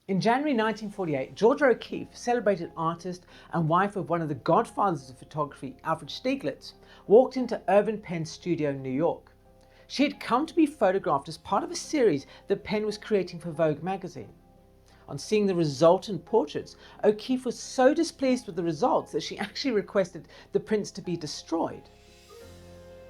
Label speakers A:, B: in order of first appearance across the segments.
A: In January 1948, Georgia O'Keeffe, celebrated artist and wife of one of the godfathers of photography, Alfred Stieglitz, walked into Irving Penn's studio in New York. She had come to be photographed as part of a series that Penn was creating for Vogue magazine. On seeing the resultant portraits, O'Keeffe was so displeased with the results that she actually requested the prints to be destroyed.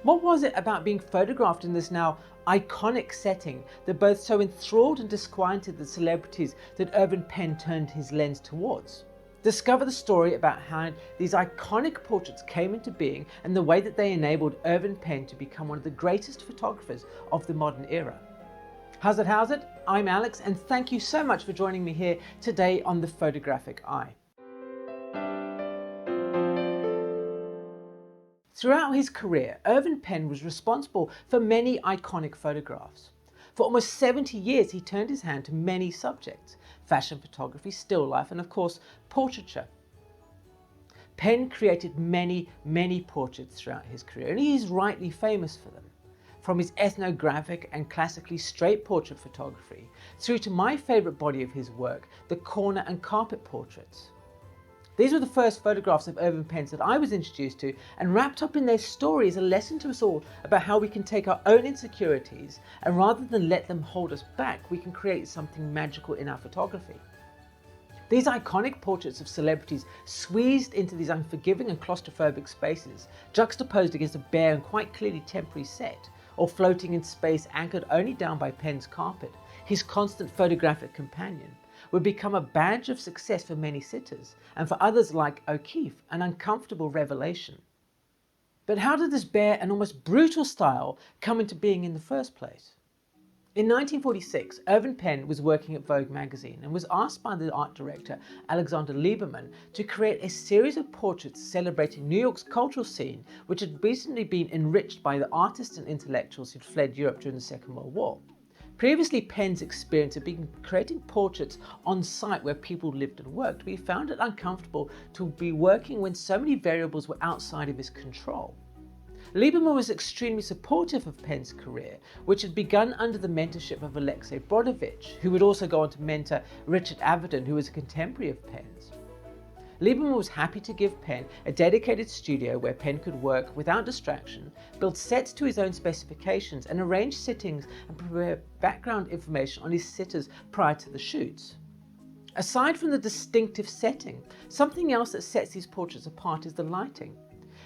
A: What was it about being photographed in this now iconic setting that both so enthralled and disquieted the celebrities that Irving Penn turned his lens towards? Discover the story about how these iconic portraits came into being and the way that they enabled Irving Penn to become one of the greatest photographers of the modern era. How's it? I'm Alex, and thank you so much for joining me here today on The Photographic Eye. Throughout his career, Irving Penn was responsible for many iconic photographs. For almost 70 years, he turned his hand to many subjects: fashion photography, still life, and of course, portraiture. Penn created many portraits throughout his career, and he is rightly famous for them. From his ethnographic and classically straight portrait photography, through to my favourite body of his work, the corner and carpet portraits. These were the first photographs of Irving Penn that I was introduced to, and wrapped up in their story is a lesson to us all about how we can take our own insecurities and rather than let them hold us back, we can create something magical in our photography. These iconic portraits of celebrities squeezed into these unforgiving and claustrophobic spaces, juxtaposed against a bare and quite clearly temporary set, or floating in space anchored only down by Penn's carpet, his constant photographic companion, would become a badge of success for many sitters, and for others like O'Keeffe, an uncomfortable revelation. But how did this bare and almost brutal style come into being in the first place? In 1946, Irving Penn was working at Vogue magazine and was asked by the art director Alexander Lieberman to create a series of portraits celebrating New York's cultural scene, which had recently been enriched by the artists and intellectuals who'd fled Europe during the Second World War. Previously, Penn's experience had been creating portraits on site where people lived and worked, but he found it uncomfortable to be working when so many variables were outside of his control. Lieberman was extremely supportive of Penn's career, which had begun under the mentorship of Alexei Brodovich, who would also go on to mentor Richard Avedon, who was a contemporary of Penn's. Lieberman was happy to give Penn a dedicated studio where Penn could work without distraction, build sets to his own specifications, and arrange sittings and prepare background information on his sitters prior to the shoots. Aside from the distinctive setting, something else that sets these portraits apart is the lighting.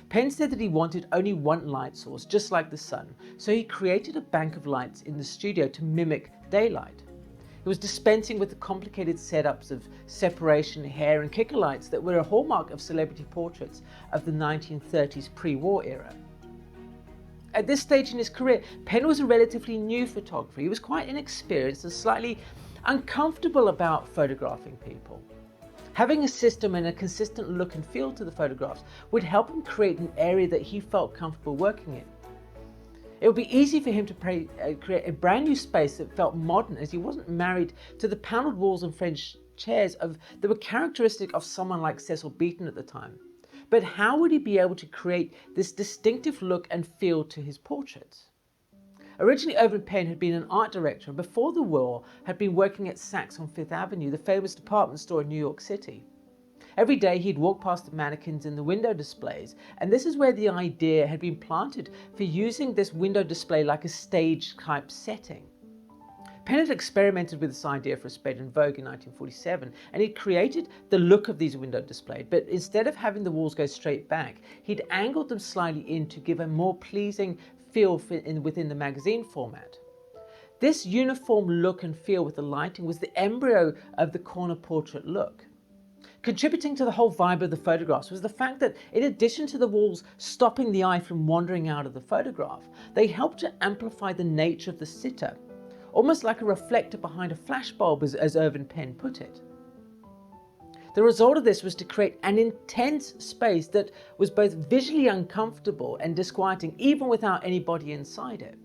A: Penn said that he wanted only one light source, just like the sun, so he created a bank of lights in the studio to mimic daylight. He was dispensing with the complicated setups of separation, hair and kicker lights that were a hallmark of celebrity portraits of the 1930s pre-war era. At this stage in his career, Penn was a relatively new photographer. He was quite inexperienced and slightly uncomfortable about photographing people. Having a system and a consistent look and feel to the photographs would help him create an area that he felt comfortable working in. It would be easy for him to create a brand new space that felt modern, as he wasn't married to the panelled walls and French chairs that were characteristic of someone like Cecil Beaton at the time. But how would he be able to create this distinctive look and feel to his portraits? Originally, Irving Penn had been an art director and before the war had been working at Saks on Fifth Avenue, the famous department store in New York City. Every day he'd walk past the mannequins in the window displays, and this is where the idea had been planted for using this window display like a stage type setting. Penn had experimented with this idea for a spread in Vogue in 1947, and he'd created the look of these window displays, but instead of having the walls go straight back, he'd angled them slightly in to give a more pleasing feel within the magazine format. This uniform look and feel with the lighting was the embryo of the corner portrait look. Contributing to the whole vibe of the photographs was the fact that in addition to the walls stopping the eye from wandering out of the photograph, they helped to amplify the nature of the sitter, almost like a reflector behind a flashbulb, as Irving Penn put it. The result of this was to create an intense space that was both visually uncomfortable and disquieting, even without anybody inside it.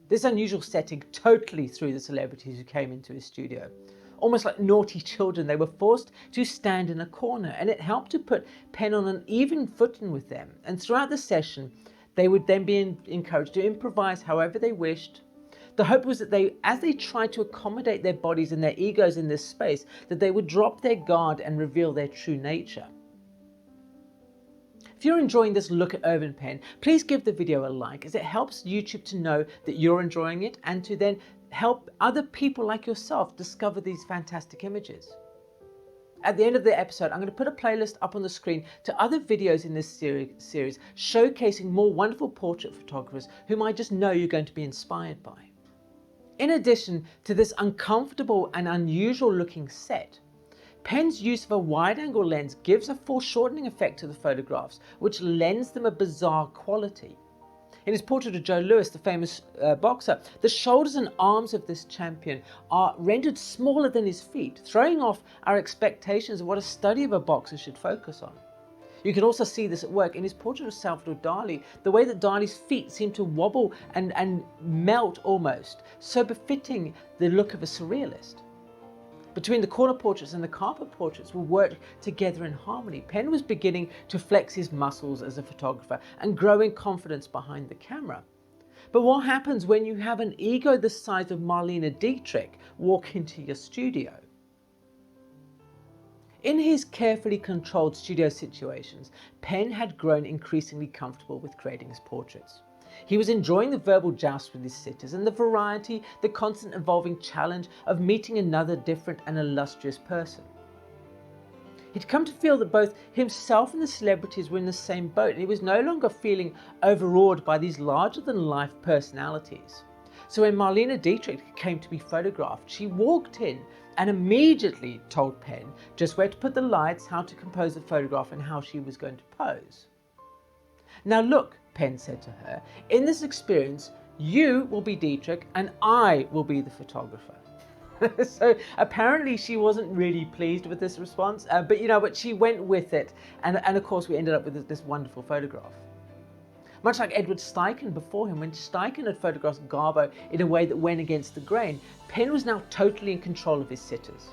A: This unusual setting totally threw the celebrities who came into his studio. Almost like naughty children, they were forced to stand in a corner, and it helped to put Penn on an even footing with them. And throughout the session, they would then be encouraged to improvise however they wished. The hope was that as they tried to accommodate their bodies and their egos in this space, that they would drop their guard and reveal their true nature. If you're enjoying this look at Irving Penn, please give the video a like, as it helps YouTube to know that you're enjoying it and to then help other people like yourself discover these fantastic images. At the end of the episode, I'm going to put a playlist up on the screen to other videos in this series showcasing more wonderful portrait photographers whom I just know you're going to be inspired by. In addition to this uncomfortable and unusual looking set, Penn's use of a wide-angle lens gives a foreshortening effect to the photographs, which lends them a bizarre quality. In his portrait of Joe Louis, the famous boxer, the shoulders and arms of this champion are rendered smaller than his feet, throwing off our expectations of what a study of a boxer should focus on. You can also see this at work in his portrait of Salvador Dali, the way that Dali's feet seem to wobble and melt almost, so befitting the look of a surrealist. Between the corner portraits and the carpet portraits were worked together in harmony. Penn was beginning to flex his muscles as a photographer and growing confidence behind the camera. But what happens when you have an ego the size of Marlene Dietrich walk into your studio? In his carefully controlled studio situations, Penn had grown increasingly comfortable with creating his portraits. He was enjoying the verbal joust with his sitters and the variety, the constant evolving challenge of meeting another different and illustrious person. He'd come to feel that both himself and the celebrities were in the same boat, and he was no longer feeling overawed by these larger-than-life personalities. So when Marlene Dietrich came to be photographed, she walked in and immediately told Penn just where to put the lights, how to compose the photograph, and how she was going to pose. "Now look," Penn said to her, "in this experience, you will be Dietrich and I will be the photographer." So apparently she wasn't really pleased with this response, but she went with it, and of course we ended up with this wonderful photograph. Much like Edward Steichen before him, when Steichen had photographed Garbo in a way that went against the grain, Penn was now totally in control of his sitters.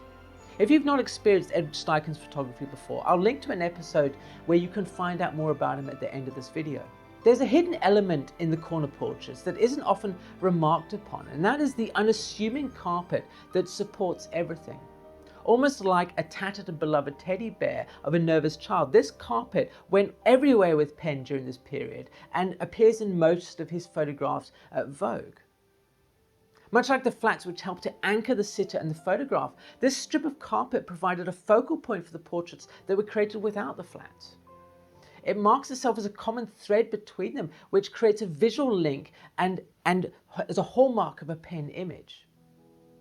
A: If you've not experienced Edward Steichen's photography before, I'll link to an episode where you can find out more about him at the end of this video. There's a hidden element in the corner portraits that isn't often remarked upon, and that is the unassuming carpet that supports everything. Almost like a tattered and beloved teddy bear of a nervous child, this carpet went everywhere with Penn during this period and appears in most of his photographs at Vogue. Much like the flats which helped to anchor the sitter and the photograph, this strip of carpet provided a focal point for the portraits that were created without the flats. It marks itself as a common thread between them, which creates a visual link and as a hallmark of a Penn image.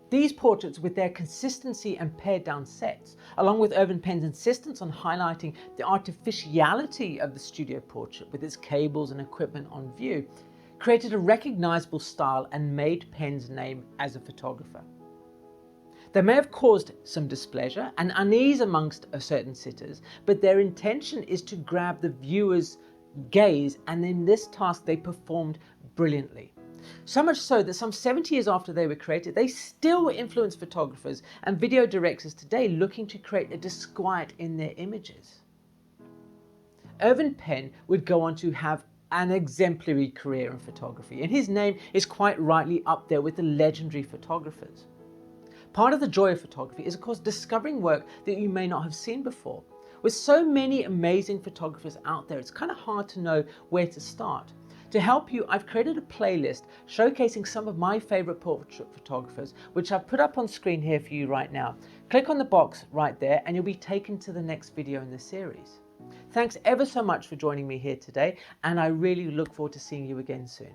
A: These portraits, with their consistency and pared down sets, along with Irving Penn's insistence on highlighting the artificiality of the studio portrait with its cables and equipment on view, created a recognizable style and made Penn's name as a photographer. They may have caused some displeasure and unease amongst certain sitters, but their intention is to grab the viewer's gaze, and in this task they performed brilliantly. So much so that some 70 years after they were created, they still influence photographers and video directors today looking to create a disquiet in their images. Irving Penn would go on to have an exemplary career in photography, and his name is quite rightly up there with the legendary photographers. Part of the joy of photography is, of course, discovering work that you may not have seen before. With so many amazing photographers out there, it's kind of hard to know where to start. To help you, I've created a playlist showcasing some of my favorite portrait photographers, which I've put up on screen here for you right now. Click on the box right there and you'll be taken to the next video in the series. Thanks ever so much for joining me here today, and I really look forward to seeing you again soon.